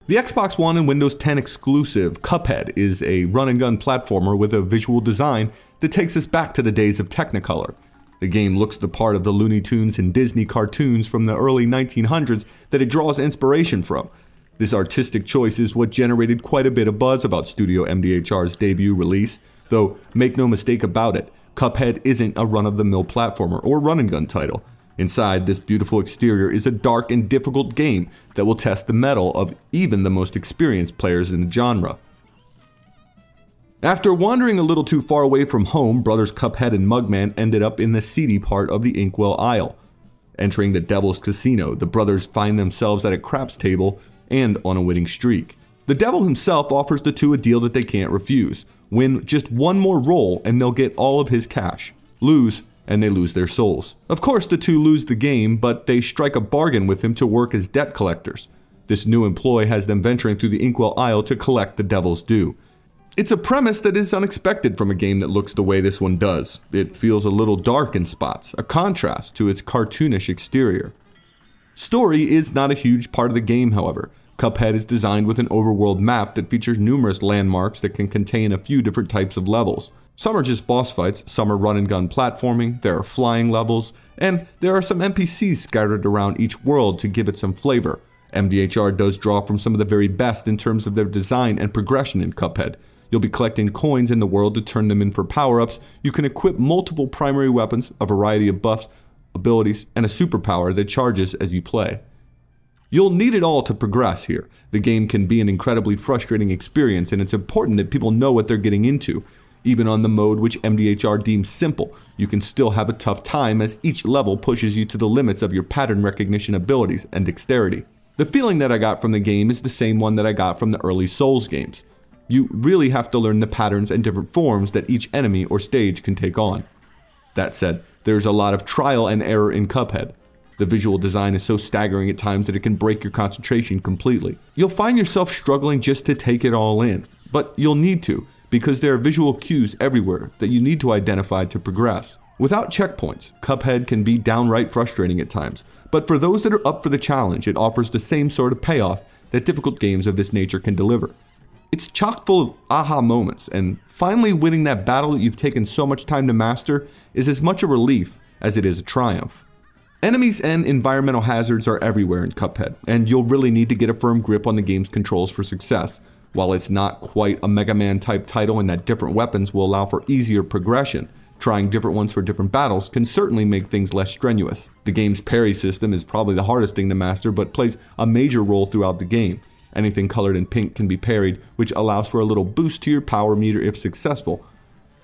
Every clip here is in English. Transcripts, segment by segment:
The Xbox One and Windows 10 exclusive Cuphead is a run-and-gun platformer with a visual design that takes us back to the days of Technicolor. The game looks the part of the Looney Tunes and Disney cartoons from the early 1900s that it draws inspiration from. This artistic choice is what generated quite a bit of buzz about Studio MDHR's debut release, though make no mistake about it, Cuphead isn't a run-of-the-mill platformer or run-and-gun title. Inside this beautiful exterior is a dark and difficult game that will test the mettle of even the most experienced players in the genre. After wandering a little too far away from home, brothers Cuphead and Mugman ended up in the seedy part of the Inkwell Isle. Entering the Devil's Casino, the brothers find themselves at a craps table and on a winning streak. The devil himself offers the two a deal that they can't refuse. Win just one more roll and they'll get all of his cash. Lose, and they lose their souls. Of course, the two lose the game, but they strike a bargain with him to work as debt collectors. This new employee has them venturing through the Inkwell Isle to collect the devil's due. It's a premise that is unexpected from a game that looks the way this one does. It feels a little dark in spots, a contrast to its cartoonish exterior. Story is not a huge part of the game, however. Cuphead is designed with an overworld map that features numerous landmarks that can contain a few different types of levels. Some are just boss fights, some are run-and-gun platforming, there are flying levels, and there are some NPCs scattered around each world to give it some flavor. MDHR does draw from some of the very best in terms of their design and progression in Cuphead. You'll be collecting coins in the world to turn them in for power-ups. You can equip multiple primary weapons, a variety of buffs, abilities, and a superpower that charges as you play. You'll need it all to progress here. The game can be an incredibly frustrating experience, and it's important that people know what they're getting into. Even on the mode which MDHR deems simple, you can still have a tough time as each level pushes you to the limits of your pattern recognition abilities and dexterity. The feeling that I got from the game is the same one that I got from the early Souls games. You really have to learn the patterns and different forms that each enemy or stage can take on. That said, there's a lot of trial and error in Cuphead. The visual design is so staggering at times that it can break your concentration completely. You'll find yourself struggling just to take it all in, but you'll need to, because there are visual cues everywhere that you need to identify to progress. Without checkpoints, Cuphead can be downright frustrating at times, but for those that are up for the challenge, it offers the same sort of payoff that difficult games of this nature can deliver. It's chock full of aha moments, and finally winning that battle that you've taken so much time to master is as much a relief as it is a triumph. Enemies and environmental hazards are everywhere in Cuphead, and you'll really need to get a firm grip on the game's controls for success. While it's not quite a Mega Man type title in that different weapons will allow for easier progression, trying different ones for different battles can certainly make things less strenuous. The game's parry system is probably the hardest thing to master, but plays a major role throughout the game. Anything colored in pink can be parried, which allows for a little boost to your power meter if successful.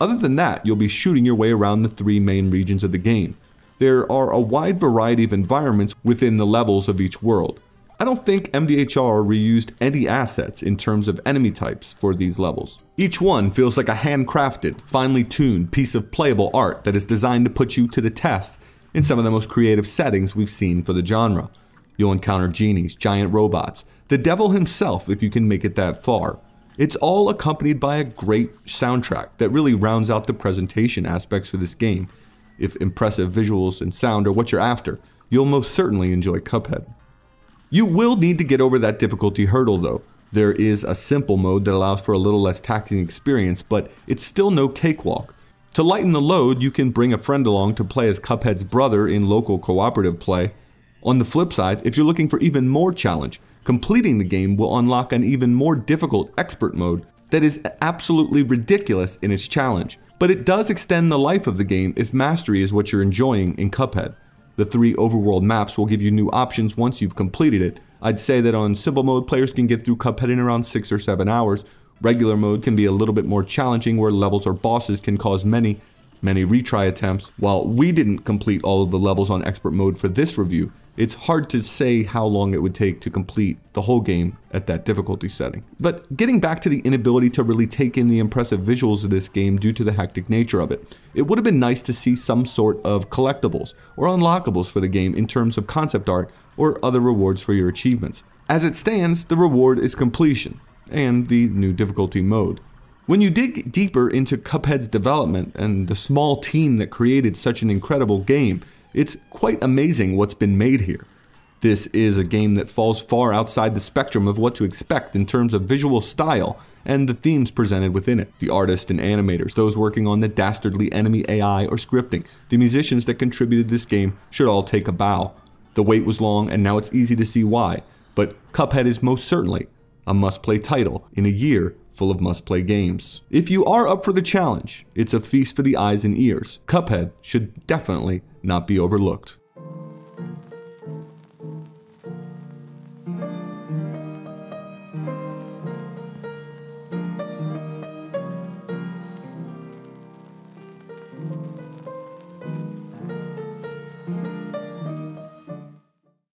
Other than that, you'll be shooting your way around the three main regions of the game. There are a wide variety of environments within the levels of each world. I don't think MDHR reused any assets in terms of enemy types for these levels. Each one feels like a handcrafted, finely tuned piece of playable art that is designed to put you to the test in some of the most creative settings we've seen for the genre. You'll encounter genies, giant robots, the devil himself if you can make it that far. It's all accompanied by a great soundtrack that really rounds out the presentation aspects for this game. If impressive visuals and sound are what you're after, you'll most certainly enjoy Cuphead. You will need to get over that difficulty hurdle though. There is a simple mode that allows for a little less taxing experience, but it's still no cakewalk. To lighten the load, you can bring a friend along to play as Cuphead's brother in local cooperative play. On the flip side, if you're looking for even more challenge, completing the game will unlock an even more difficult expert mode that is absolutely ridiculous in its challenge. But it does extend the life of the game if mastery is what you're enjoying in Cuphead. The 3 overworld maps will give you new options once you've completed it. I'd say that on simple mode, players can get through Cuphead in around 6 or 7 hours. Regular mode can be a little bit more challenging where levels or bosses can cause many retry attempts. While we didn't complete all of the levels on expert mode for this review, it's hard to say how long it would take to complete the whole game at that difficulty setting. But getting back to the inability to really take in the impressive visuals of this game due to the hectic nature of it, it would have been nice to see some sort of collectibles or unlockables for the game in terms of concept art or other rewards for your achievements. As it stands, the reward is completion and the new difficulty mode. When you dig deeper into Cuphead's development and the small team that created such an incredible game, it's quite amazing what's been made here. This is a game that falls far outside the spectrum of what to expect in terms of visual style and the themes presented within it. The artists and animators, those working on the dastardly enemy AI or scripting, the musicians that contributed this game should all take a bow. The wait was long and now it's easy to see why, but Cuphead is most certainly a must-play title in a year full of must-play games. If you are up for the challenge, it's a feast for the eyes and ears. Cuphead should definitely not be overlooked.